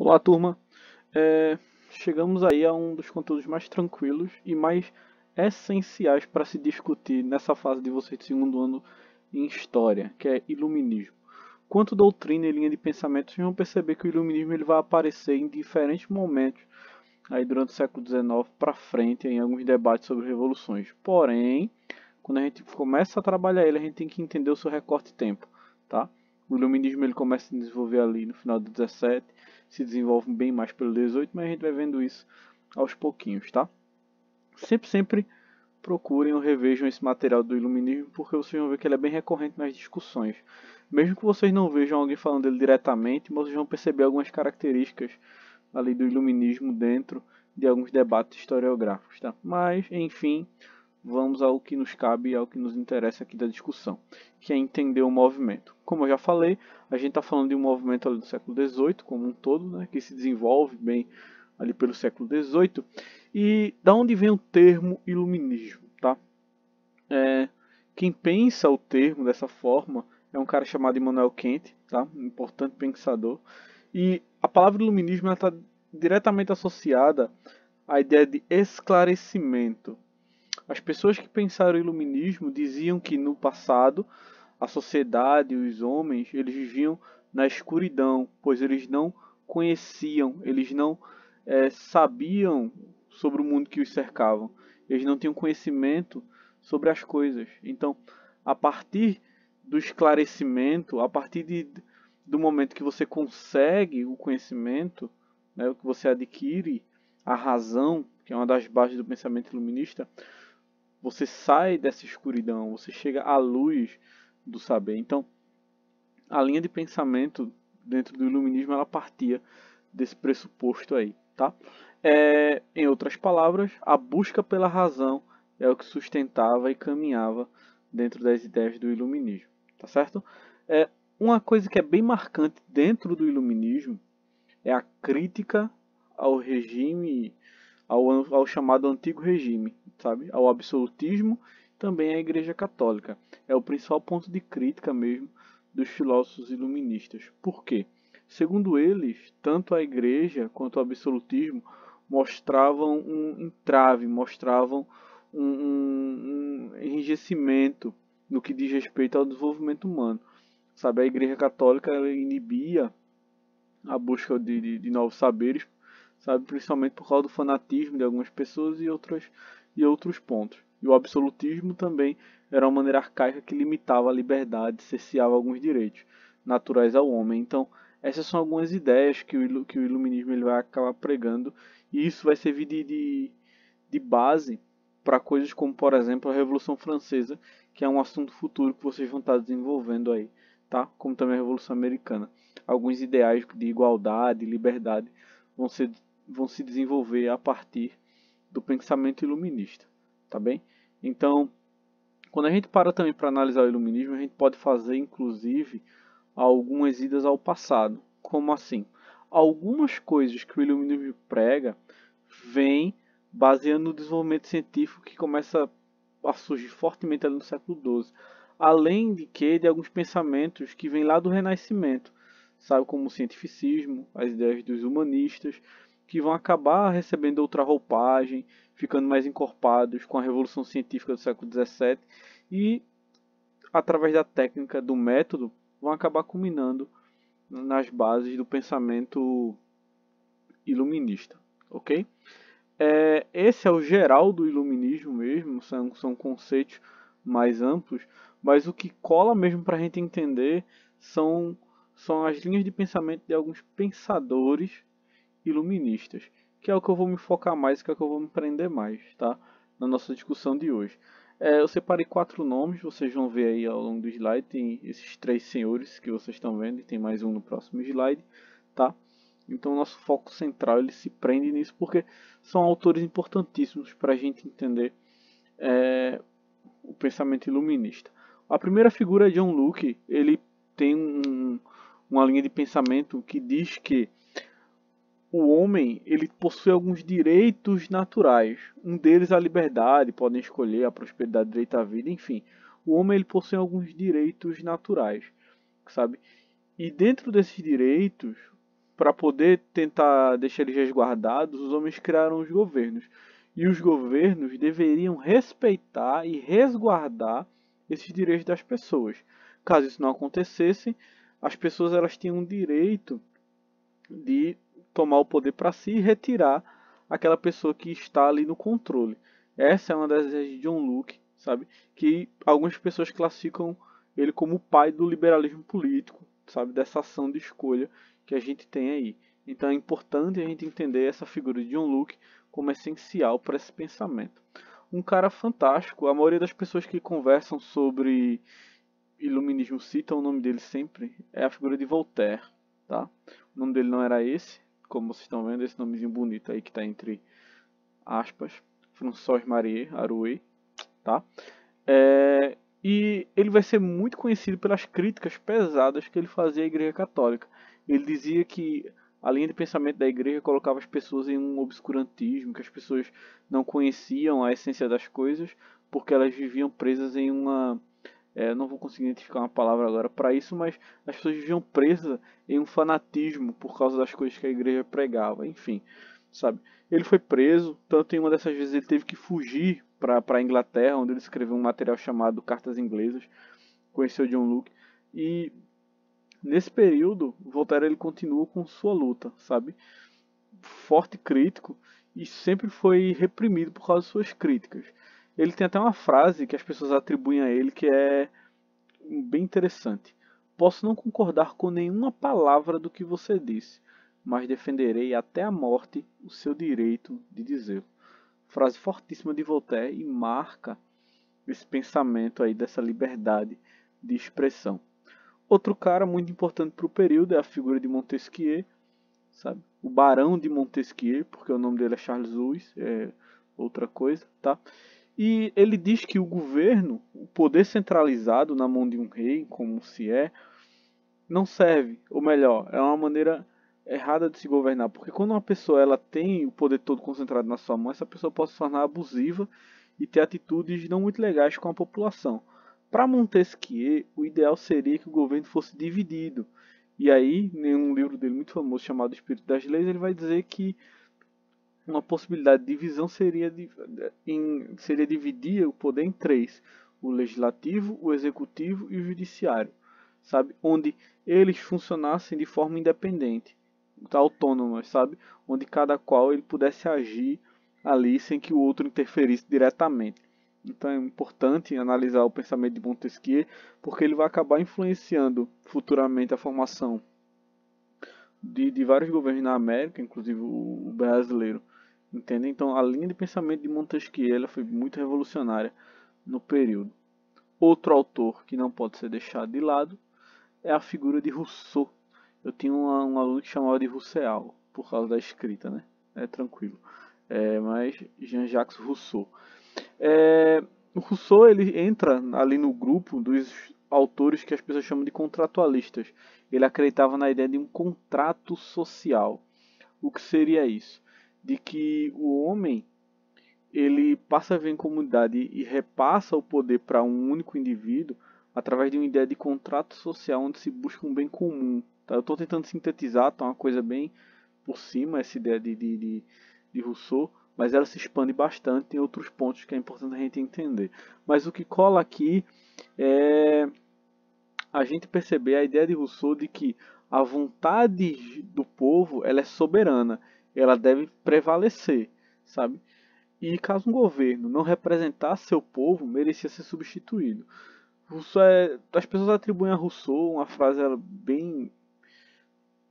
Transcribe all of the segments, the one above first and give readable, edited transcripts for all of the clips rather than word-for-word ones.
Olá, turma. Chegamos aí a um dos conteúdos mais tranquilos e mais essenciais para se discutir nessa fase de vocês de segundo ano em História, que é Iluminismo. Quanto doutrina e linha de pensamento, vocês vão perceber que o Iluminismo ele vai aparecer em diferentes momentos aí durante o século XIX para frente em alguns debates sobre revoluções. Porém, quando a gente começa a trabalhar ele, a gente tem que entender o seu recorte de tempo, tá? O iluminismo ele começa a se desenvolver ali no final do 17, se desenvolve bem mais pelo 18, mas a gente vai vendo isso aos pouquinhos, tá? Sempre procurem ou revejam esse material do iluminismo, porque vocês vão ver que ele é bem recorrente nas discussões. Mesmo que vocês não vejam alguém falando dele diretamente, vocês vão perceber algumas características ali do iluminismo dentro de alguns debates historiográficos, tá? Mas, enfim, vamos ao que nos cabe e ao que nos interessa aqui da discussão, que é entender o movimento. Como eu já falei, a gente está falando de um movimento ali do século XVIII como um todo, né, que se desenvolve bem ali pelo século XVIII. E da onde vem o termo iluminismo, tá? Quem pensa o termo dessa forma é um cara chamado Immanuel Kant, tá? Um importante pensador. E a palavra iluminismo está diretamente associada à ideia de esclarecimento. As pessoas que pensaram o iluminismo diziam que no passado a sociedade e os homens eles viviam na escuridão, pois eles não conheciam, eles não sabiam sobre o mundo que os cercavam, eles não tinham conhecimento sobre as coisas. Então, a partir do esclarecimento, a partir do momento que você consegue o conhecimento, né, o que você adquire, a razão, que é uma das bases do pensamento iluminista, você sai dessa escuridão, você chega à luz do saber. Então, a linha de pensamento dentro do iluminismo ela partia desse pressuposto aí, tá? Em outras palavras, a busca pela razão é o que sustentava e caminhava dentro das ideias do iluminismo, tá certo? Uma coisa que é bem marcante dentro do iluminismo é a crítica ao regime, ao chamado antigo regime, sabe? Ao absolutismo, também à Igreja Católica. É o principal ponto de crítica mesmo dos filósofos iluministas. Por quê? Segundo eles, tanto a Igreja quanto o absolutismo mostravam um entrave, mostravam um enrijecimento no que diz respeito ao desenvolvimento humano. Sabe, a Igreja Católica ela inibia a busca de novos saberes, sabe, principalmente por causa do fanatismo de algumas pessoas e outros pontos. E o absolutismo também era uma maneira arcaica que limitava a liberdade, cerceava alguns direitos naturais ao homem. Então, essas são algumas ideias que o iluminismo ele vai acabar pregando, e isso vai servir de base para coisas como, por exemplo, a Revolução Francesa, que é um assunto futuro que vocês vão estar desenvolvendo aí, tá? Como também a Revolução Americana. Alguns ideais de igualdade e liberdade vão se desenvolver a partir do pensamento iluminista, tá bem? Então, quando a gente para também para analisar o iluminismo, a gente pode fazer, inclusive, algumas idas ao passado. Como assim? Algumas coisas que o iluminismo prega vêm baseando no desenvolvimento científico que começa a surgir fortemente ali no século XII. Além de alguns pensamentos que vêm lá do Renascimento, sabe, como o cientificismo, as ideias dos humanistas, que vão acabar recebendo outra roupagem, ficando mais encorpados com a Revolução Científica do século XVII e, através da técnica, do método, vão acabar culminando nas bases do pensamento iluminista, ok? Esse é o geral do iluminismo mesmo, são conceitos mais amplos, mas o que cola mesmo para a gente entender são as linhas de pensamento de alguns pensadores iluministas, que é o que eu vou me focar mais, que é o que eu vou me prender mais, tá? Na nossa discussão de hoje. Eu separei 4 nomes, vocês vão ver aí ao longo do slide, tem esses 3 senhores que vocês estão vendo, e tem mais um no próximo slide, tá? Então, o nosso foco central ele se prende nisso porque são autores importantíssimos para a gente entender o pensamento iluminista. A primeira figura é John Locke. Ele tem uma linha de pensamento que diz que o homem ele possui alguns direitos naturais. Um deles é a liberdade, podem escolher a prosperidade, direito à vida, enfim. O homem ele possui alguns direitos naturais, sabe? E dentro desses direitos, para poder tentar deixar eles resguardados, os homens criaram os governos. E os governos deveriam respeitar e resguardar esses direitos das pessoas. Caso isso não acontecesse, as pessoas elas tinham o direito de tomar o poder para si e retirar aquela pessoa que está ali no controle. Essa é uma das ideias de John Locke, sabe? Que algumas pessoas classificam ele como o pai do liberalismo político, sabe? Dessa ação de escolha que a gente tem aí. Então é importante a gente entender essa figura de John Locke como essencial para esse pensamento. Um cara fantástico, a maioria das pessoas que conversam sobre iluminismo citam o nome dele sempre, é a figura de Voltaire, tá? O nome dele não era esse, como vocês estão vendo, esse nomezinho bonito aí que está entre aspas, François-Marie Arouet, tá? E ele vai ser muito conhecido pelas críticas pesadas que ele fazia à Igreja Católica. Ele dizia que a linha de pensamento da Igreja colocava as pessoas em um obscurantismo, que as pessoas não conheciam a essência das coisas porque elas viviam presas em uma... não vou conseguir identificar uma palavra agora para isso, mas as pessoas viviam presas em um fanatismo por causa das coisas que a Igreja pregava, enfim, sabe? Ele foi preso, tanto em uma dessas vezes ele teve que fugir para a Inglaterra, onde ele escreveu um material chamado Cartas Inglesas, conheceu John Locke, e nesse período, Voltaire ele continuou com sua luta, sabe? Forte crítico, e sempre foi reprimido por causa de suas críticas. Ele tem até uma frase que as pessoas atribuem a ele que é bem interessante. Posso não concordar com nenhuma palavra do que você disse, mas defenderei até a morte o seu direito de dizê-lo. Frase fortíssima de Voltaire e marca esse pensamento aí dessa liberdade de expressão. Outro cara muito importante para o período é a figura de Montesquieu, sabe? O Barão de Montesquieu, porque o nome dele é Charles Lewis, é outra coisa, tá? E ele diz que o governo, o poder centralizado na mão de um rei, como se é, não serve, ou melhor, é uma maneira errada de se governar, porque quando uma pessoa ela tem o poder todo concentrado na sua mão, essa pessoa pode se tornar abusiva e ter atitudes não muito legais com a população. Para Montesquieu, o ideal seria que o governo fosse dividido. E aí, em um livro dele muito famoso chamado Espírito das Leis, ele vai dizer que uma possibilidade de divisão seria dividir o poder em três: o legislativo, o executivo e o judiciário, sabe? Onde eles funcionassem de forma independente, autônoma, sabe? Onde cada qual ele pudesse agir ali sem que o outro interferisse diretamente. Então é importante analisar o pensamento de Montesquieu, porque ele vai acabar influenciando futuramente a formação de vários governos na América, inclusive o brasileiro. Entende? Então a linha de pensamento de Montesquieu ela foi muito revolucionária no período. Outro autor que não pode ser deixado de lado é a figura de Rousseau. Eu tinha um aluno que chamava de Rousseau, por causa da escrita, né? É tranquilo. Mas Jean-Jacques Rousseau. O Rousseau ele entra ali no grupo dos autores que as pessoas chamam de contratualistas. Ele acreditava na ideia de um contrato social. O que seria isso? De que o homem ele passa a viver em comunidade e repassa o poder para um único indivíduo através de uma ideia de contrato social onde se busca um bem comum. Tá? Eu estou tentando sintetizar, tá uma coisa bem por cima essa ideia de Rousseau, mas ela se expande bastante em outros pontos que é importante a gente entender. Mas o que cola aqui é a gente perceber a ideia de Rousseau de que a vontade do povo ela é soberana, ela deve prevalecer, sabe? E caso um governo não representasse seu povo, merecia ser substituído. Rousseau as pessoas atribuem a Rousseau uma frase bem,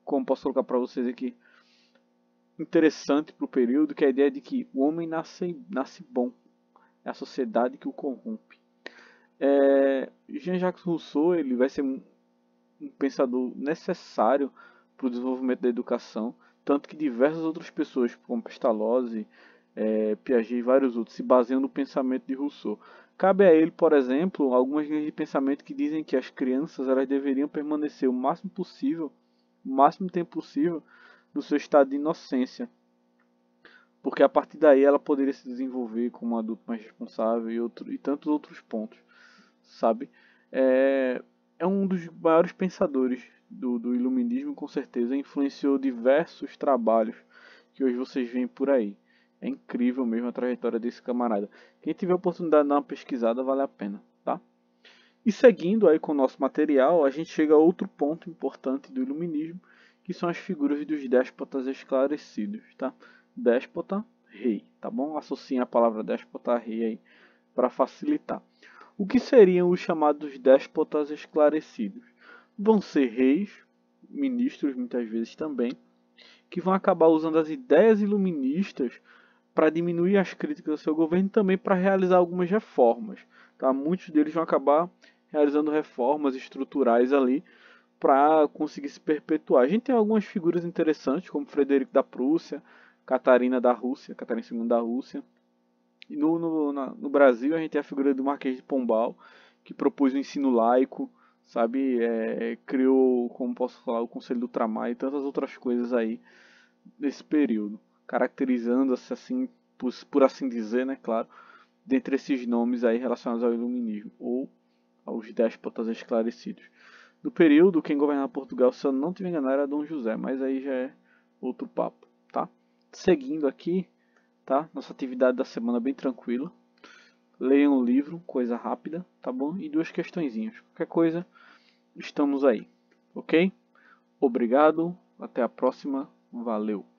como posso colocar para vocês aqui, interessante para o período, que é a ideia de que o homem nasce bom, é a sociedade que o corrompe. Jean-Jacques Rousseau ele vai ser um pensador necessário para o desenvolvimento da educação, tanto que diversas outras pessoas, como Pestalozzi, Piaget e vários outros, se baseiam no pensamento de Rousseau. Cabe a ele, por exemplo, algumas linhas de pensamento que dizem que as crianças elas deveriam permanecer o máximo possível, o máximo tempo possível, no seu estado de inocência, porque a partir daí ela poderia se desenvolver como um adulto mais responsável e tantos outros pontos, sabe? É um dos maiores pensadores do iluminismo, com certeza influenciou diversos trabalhos que hoje vocês veem por aí. É incrível mesmo a trajetória desse camarada. Quem tiver a oportunidade de dar uma pesquisada, vale a pena, tá? E seguindo aí com o nosso material, a gente chega a outro ponto importante do iluminismo, que são as figuras dos déspotas esclarecidos, tá? Déspota, rei, tá bom? Associem a palavra déspota a rei aí para facilitar. O que seriam os chamados déspotas esclarecidos? Vão ser reis, ministros muitas vezes também, que vão acabar usando as ideias iluministas para diminuir as críticas ao seu governo e também para realizar algumas reformas. Tá? Muitos deles vão acabar realizando reformas estruturais ali para conseguir se perpetuar. A gente tem algumas figuras interessantes, como Frederico da Prússia, Catarina da Rússia, Catarina II da Rússia. E no Brasil a gente tem a figura do Marquês de Pombal, que propôs o ensino laico, sabe, criou, como posso falar, o Conselho do Ultramar e tantas outras coisas aí nesse período, caracterizando-se assim, por assim dizer, né, claro, dentre esses nomes aí relacionados ao iluminismo ou aos déspotas esclarecidos. No período, quem governava Portugal, se eu não estiver enganado, era Dom José, mas aí já é outro papo, tá? Seguindo aqui, tá? Nossa atividade da semana bem tranquila. Leiam um livro, coisa rápida, tá bom? E duas questõezinhas. Qualquer coisa, estamos aí, ok? Obrigado, até a próxima, valeu!